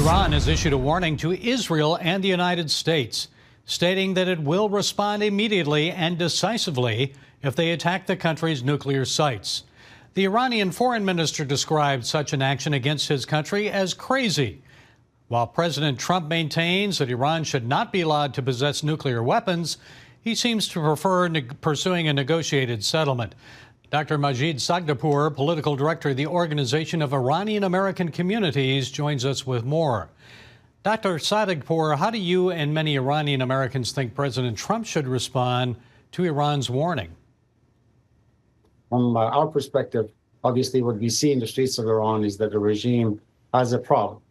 Iran has issued a warning to Israel and the United States, stating that it will respond immediately and decisively if they attack the country's nuclear sites. The Iranian foreign minister described such an action against his country as crazy, while President Trump maintains that Iran should not be allowed to possess nuclear weapons. He seems to prefer pursuing a negotiated settlement. Dr. Majid Sadeghpour, political director of the Organization of Iranian American Communities, joins us with more. Dr. Sadeghpour, how do you and many Iranian Americans think President Trump should respond to Iran's warning? From our perspective, obviously what we see in the streets of Iran is that the regime has a problem.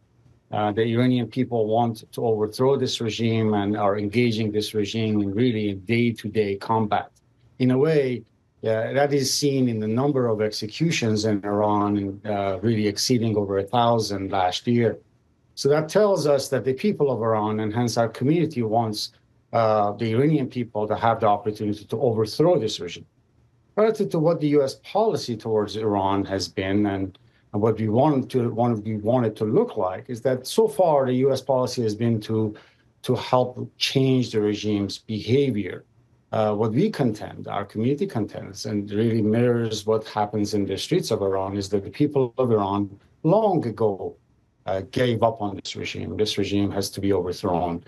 The Iranian people want to overthrow this regime and are engaging this regime in really day-to-day combat. In a way, that is seen in the number of executions in Iran, really exceeding over 1,000 last year. So that tells us that the people of Iran, and hence our community, wants the Iranian people to have the opportunity to overthrow this regime. Relative to what the U.S. policy towards Iran has been and what we want it to look like, is that so far the U.S. policy has been to help change the regime's behavior. What we contend, our community contends, and really mirrors what happens in the streets of Iran, is that the people of Iran long ago gave up on this regime. This regime has to be overthrown.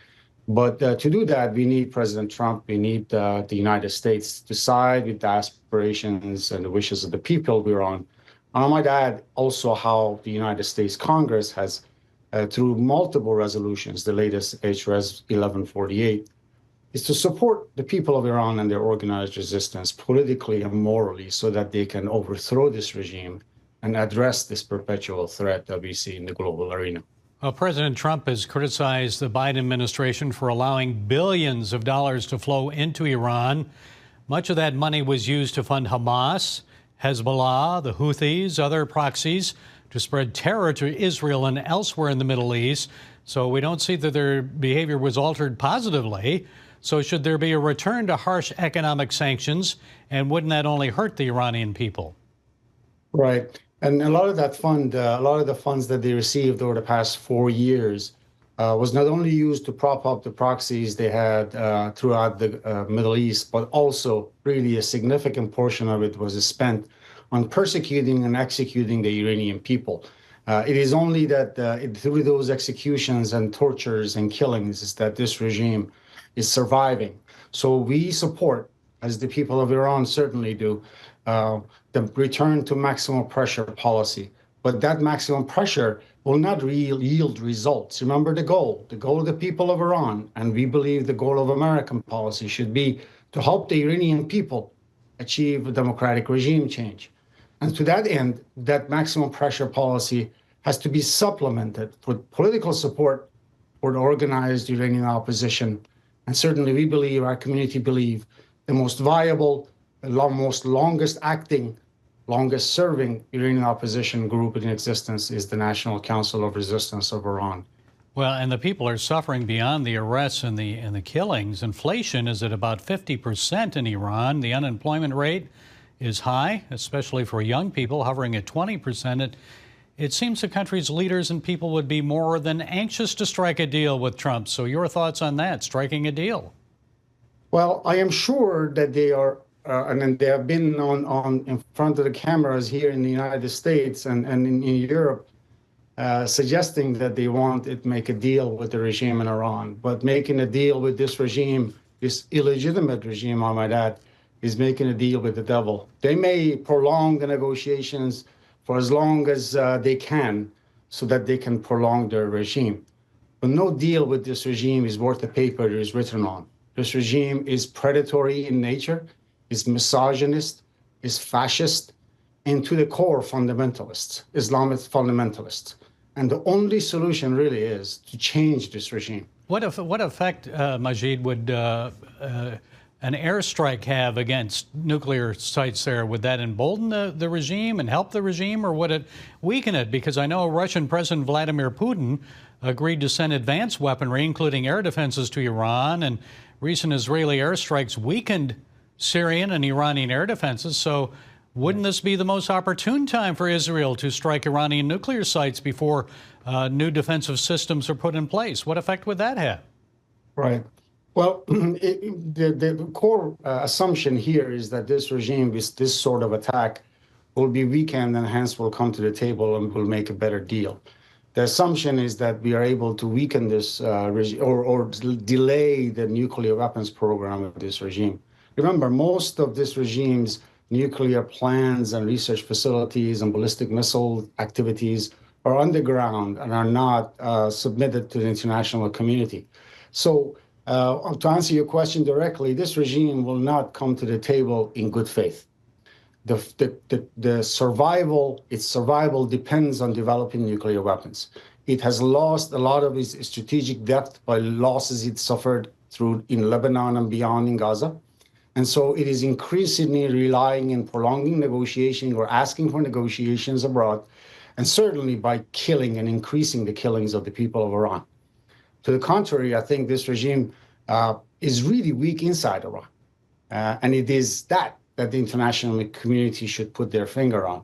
But to do that, we need President Trump, we need the United States to side with the aspirations and the wishes of the people of Iran. And I might add also how the United States Congress has, through multiple resolutions, the latest H.Res. 1148, is to support the people of Iran and their organized resistance politically and morally so that they can overthrow this regime and address this perpetual threat that we see in the global arena. Well, President Trump has criticized the Biden administration for allowing billions of dollars to flow into Iran. Much of that money was used to fund Hamas, Hezbollah, the Houthis, other proxies, to spread terror to Israel and elsewhere in the Middle East. So we don't see that their behavior was altered positively. So should there be a return to harsh economic sanctions? And wouldn't that only hurt the Iranian people? Right. And a lot of that fund, a lot of the funds that they received over the past 4 years was not only used to prop up the proxies they had throughout the Middle East, but also really a significant portion of it was spent on persecuting and executing the Iranian people. It is only that through those executions and tortures and killings is that this regime is surviving. So we support, as the people of Iran certainly do, the return to maximum pressure policy. But that maximum pressure will not yield results. Remember the goal of the people of Iran, and we believe the goal of American policy should be to help the Iranian people achieve a democratic regime change. And to that end, that maximum pressure policy has to be supplemented with political support for the organized Iranian opposition. And certainly we believe, our community believe, the most viable, most longest acting, longest serving Iranian opposition group in existence is the National Council of Resistance of Iran. Well, and the people are suffering beyond the arrests and the killings. Inflation is at about 50% in Iran. The unemployment rate is high, especially for young people, hovering at 20%. It seems the country's leaders and people would be more than anxious to strike a deal with Trump. So your thoughts on that, striking a deal? Well, I am sure that they are, and they have been in front of the cameras here in the United States and in Europe, suggesting that they want to make a deal with the regime in Iran. But making a deal with this regime, this illegitimate regime, I might add, is making a deal with the devil. They may prolong the negotiations for as long as they can so that they can prolong their regime. But no deal with this regime is worth the paper it is written on. This regime is predatory in nature, is misogynist, is fascist, and to the core fundamentalist, Islamist fundamentalist. And the only solution really is to change this regime. What effect, Majid, would an airstrike have against nuclear sites there? Would that embolden the regime and help the regime, or would it weaken it? Because I know Russian President Vladimir Putin agreed to send advanced weaponry, including air defenses, to Iran, and recent Israeli airstrikes weakened Syrian and Iranian air defenses. So Wouldn't this be the most opportune time for Israel to strike Iranian nuclear sites before new defensive systems are put in place? What effect would that have? Right. Well, the core assumption here is that this regime, this sort of attack, will be weakened and hence will come to the table and will make a better deal. The assumption is that we are able to weaken this regime or delay the nuclear weapons program of this regime. Remember, most of this regime's nuclear plans and research facilities and ballistic missile activities are underground and are not submitted to the international community. So to answer your question directly, this regime will not come to the table in good faith. Its survival depends on developing nuclear weapons. It has lost a lot of its strategic depth by losses it suffered in Lebanon and beyond in Gaza. And so it is increasingly relying in prolonging negotiation or asking for negotiations abroad, and certainly by killing and increasing the killings of the people of Iran. To the contrary, I think this regime is really weak inside Iran. And it is that the international community should put their finger on.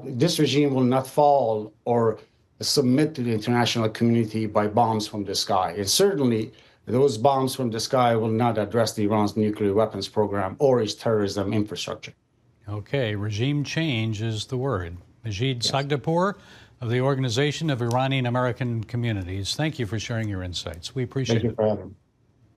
This regime will not fall or submit to the international community by bombs from the sky. And certainly, those bombs from the sky will not address Iran's nuclear weapons program or its terrorism infrastructure. Okay, regime change is the word. Majid Sadeghpour of the Organization of Iranian American Communities, thank you for sharing your insights. We appreciate it. Thank you for having me.